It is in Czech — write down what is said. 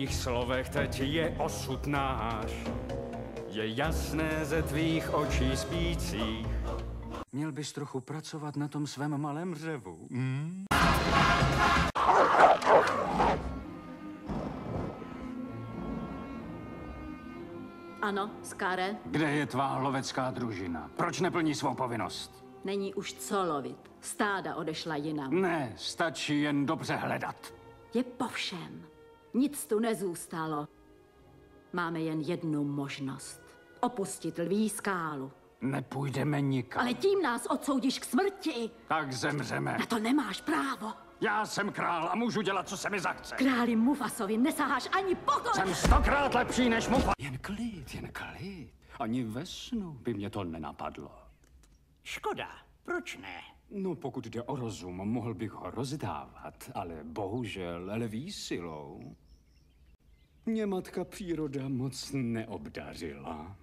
tvých slovech teď je osud náš. Je jasné ze tvých očí spících. Měl bys trochu pracovat na tom svém malém řevu. Ano, Skare? Kde je tvá lovecká družina? Proč neplní svou povinnost? Není už co lovit. Stáda odešla jinam. Ne, stačí jen dobře hledat. Je po všem. Nic tu nezůstalo. Máme jen jednu možnost. Opustit lví skálu. Nepůjdeme nikam. Ale tím nás odsoudíš k smrti. Tak zemřeme. Na to nemáš právo. Já jsem král a můžu dělat, co se mi zachce. Králi Mufasovi nesaháš ani pokoj. Jsem 100krát lepší než Mufas. Jen klid, jen klid. Ani ve snu by mě to nenapadlo. Škoda, proč ne? No, pokud jde o rozum, mohl bych ho rozdávat, ale bohužel lví silou mě matka příroda moc neobdařila.